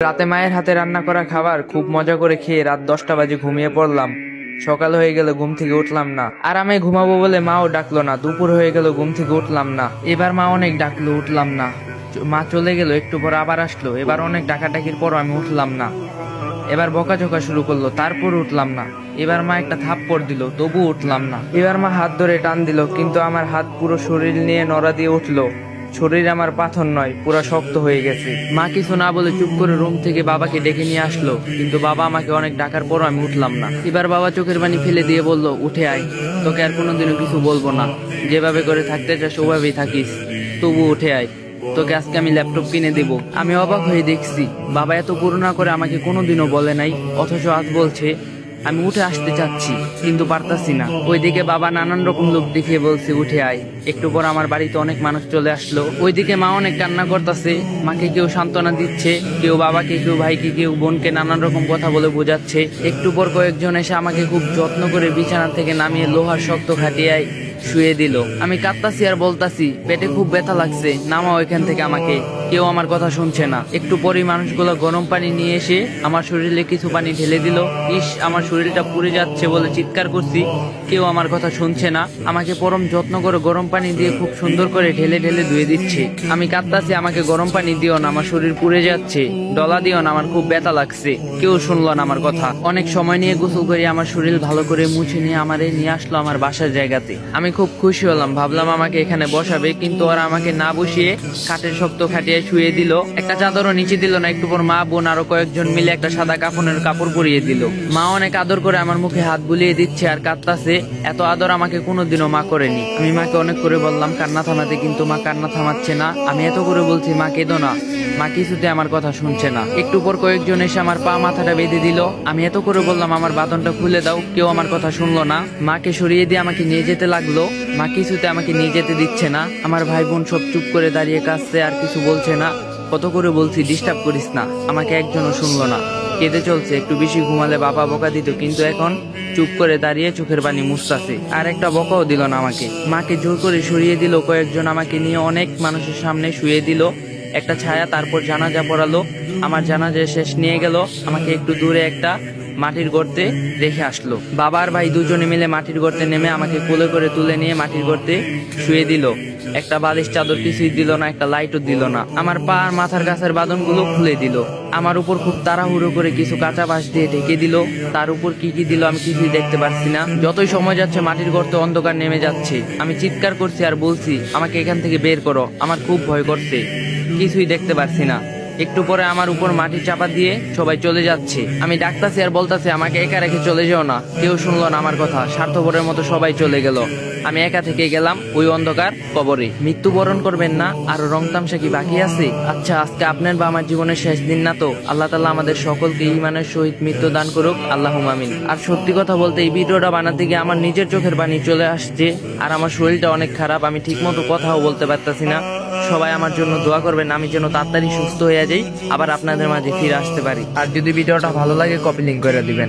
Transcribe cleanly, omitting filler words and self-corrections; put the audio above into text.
রাতে মায়ের হাতে রান্না করা খাবার খুব মজা করে খেয়ে রাত 10টা বাজে ঘুমিয়ে পড়লাম। সকাল হয়ে গেল, ঘুম থেকে উঠলাম না। আরামে ঘুমাবো বলে মাও ডাকলো না। দুপুর হয়ে গেল, ঘুম থেকে উঠলাম না। এবার মা অনেক ডাকলো, উঠলাম না। মা চলে গেল, একটু পর আবার আসলো। এবার অনেক ডাকাডাকির পর আমি উঠলাম না। এবার বকাঝকা শুরু করলো, তারপর উঠলাম না। এবার মা একটা থাপ্পড় দিল, তবু উঠলাম না। এবার মা হাত ধরে টান দিল, কিন্তু আমার হাত পুরো শরীর নিয়ে নড়া দিয়ে উঠলো। শরীর আমার পাথর নয়, পুরো শক্ত হয়ে গেছে। মা কিছু না বলে চুপ করে রুম থেকে বাবাকে ডেকে নিয়ে আসলো, কিন্তু বাবা আমাকে অনেক ডাকার পরও আমি উঠলাম না। এবার বাবা চোখের পানি ফেলে দিয়ে বলল, উঠে আয়, তোকে আর কোনোদিনও কিছু বলবো না। যেভাবে করে থাকতে চাস ওভাবেই থাকিস, তবু উঠে আয়, তোকে আজকে আমি ল্যাপটপ কিনে দেব। আমি অবাক হয়ে দেখছি বাবা এত করুণা করে আমাকে কোনোদিনও বলে নাই, অথচ আজ বলছে। আমি উঠে আসতে চাচ্ছি, কিন্তু পারতাছি না। ওইদিকে বাবা নানান রকম লোক দেখিয়ে বলছে, উঠে আয়। একটু পর আমার বাড়িতে অনেক মানুষ চলে আসলো। ওইদিকে মা অনেক কান্না করতেছে। মাকে কেউ সান্ত্বনা দিচ্ছে, কেউ বাবাকে, কেউ ভাইকে, কেউ বোনকে নানান রকম কথা বলে বোঝাচ্ছে। একটু পর কয়েকজন এসে আমাকে খুব যত্ন করে বিছানা থেকে নামিয়ে লোহার শক্ত খাটিয়ায় শুয়ে দিল। আমি কাঁদতাছি আর বলতাছি, পেটে খুব ব্যথা লাগছে, নামাও এখান থেকে আমাকে। কেউ আমার কথা শুনছে না। একটু পরই মানুষগুলো গরম পানি নিয়ে এসে আমার শরীরে কিছু পানি ঢেলে দিল। ইস, আমার শরীরটা পুড়ে যাচ্ছে বলে চিৎকার করছি, কেউ আমার কথা শুনছে না। আমাকে পরম যত্ন করে গরম পানি দিয়ে খুব সুন্দর করে ঢেলে ঢেলে ধুয়ে দিচ্ছে। আমি কাঁদতাছি, আমাকে গরম পানি দিও না, আমার শরীর পুড়ে যাচ্ছে, ডলা দিও না, আমার খুব ব্যথা লাগছে। কেউ শুনলো না আমার কথা। অনেক সময় নিয়ে গোসল করে আমার শরীর ভালো করে মুছে নিয়ে আমারে নিয়ে আসলো আমার বাসার জায়গাতে। আমি খুব খুশি হলাম, ভাবলাম আমাকে এখানে বসাবে, কিন্তু ওরা আমাকে না বসিয়ে কাঠের শক্ত খাটিয়ে শুয়ে দিল। একটা চাদরও নিচে দিল না। একটু পর মা, বোন আরো কয়েকজন মিলে একটা সাদা কাফনের কাপড় পরিয়ে দিল। মা অনেক আদর করে আমার মুখে হাত বুলিয়ে দিচ্ছে আর কাঁদতাছে। এত আদর আমাকে কোনোদিনও মা করেনি। আমি মাকে অনেক করে বললাম কান্না থামাতে, কিন্তু মা কান্না থামাচ্ছে না। আমি এত করে বলছি, মা কেঁদো না, মা কিছুতে আমার কথা শুনছে না। একটু পর কয়েকজন এসে আমার পা মাথাটা বেঁধে দিল। আমি এত করে বললাম আমার বাঁধনটা খুলে দাও, কেউ আমার কথা শুনলো না। মাকে সরিয়ে দিয়ে আমাকে নিয়ে যেতে লাগলো। মা কিছুতে আমাকে নিয়ে যেতে দিচ্ছে না। আমার ভাই বোন সব চুপ করে দাঁড়িয়ে কাঁদছে, আর কিছু বলছে না। কত করে বলছি ডিস্টার্ব করিস না, আমাকে একজনও শুনলো না। কেঁদে চলছে। একটু বেশি ঘুমালে বাবা বকা দিত, কিন্তু এখন চুপ করে দাঁড়িয়ে চোখের পানি মুছতাছে, আর একটা বকাও দিল না আমাকে। মাকে জোর করে সরিয়ে দিল কয়েকজন, আমাকে নিয়ে অনেক মানুষের সামনে শুয়ে দিল একটা ছায়া। তারপর জানাজা পড়ালো। আমার জানাজা শেষ নিয়ে গেল আমাকে একটু দূরে একটা মাটির গর্তে রেখে আসলো। বাবা আর ভাই দুজনে মিলে মাটির গর্তে নেমে আমাকে কোলে করে তুলে নিয়ে মাটির গর্তে শুয়ে দিল। একটা বালিশ চাদর কিছুই দিল না, একটা লাইটও দিল না। আমার পা আর মাথার কাছের বাঁধনগুলো খুলে দিল। আমার উপর খুব তাড়াহুড়ো করে কিছু কাঁচা বাঁশ দিয়ে ঢেকে দিল। তার উপর কি কি দিল আমি কিছুই দেখতে পারছি না। যতই সময় যাচ্ছে মাটির গর্তে অন্ধকার নেমে যাচ্ছে। আমি চিৎকার করছি আর বলছি, আমাকে এখান থেকে বের করো, আমার খুব ভয় করছে, কিছুই দেখতে পারছি না। একটু পরে আমার উপর মাটি চাপা দিয়ে সবাই চলে যাচ্ছে। আমি ডাকতাছি আর বলতাছি, আমাকে একা রেখে চলে যাও না। কেউ শুনলো না আমার কথা। স্বার্থপরের মতো সবাই চলে গেল। আমি একা থেকে গেলাম ওই অন্ধকার কবরে। মৃত্যুবরণ করবেন না, আরো রং তামসা কি বাকি আছে? আচ্ছা, আজকে আপনার বা আমার জীবনের শেষ দিন না তো? আল্লাহ তাআলা আমাদের সকলকে ঈমানের সহিত মৃত্যু দান করুক, আল্লাহুম্মা আমিন। আর সত্যি কথা বলতে এই ভিডিওটা বানাতে গিয়ে আমার নিজের চোখের পানি চলে আসছে, আর আমার শরীরটা অনেক খারাপ। আমি ঠিক মতো কথাও বলতে পারতাছি না। সবাই আমার জন্য দোয়া করবেন, আমি যেন তাড়াতাড়ি সুস্থ হয়ে যাই, আবার আপনাদের মাঝে ফিরে আসতে পারি। আর যদি ভিডিওটা ভালো লাগে কপি লিংক করে দিবেন।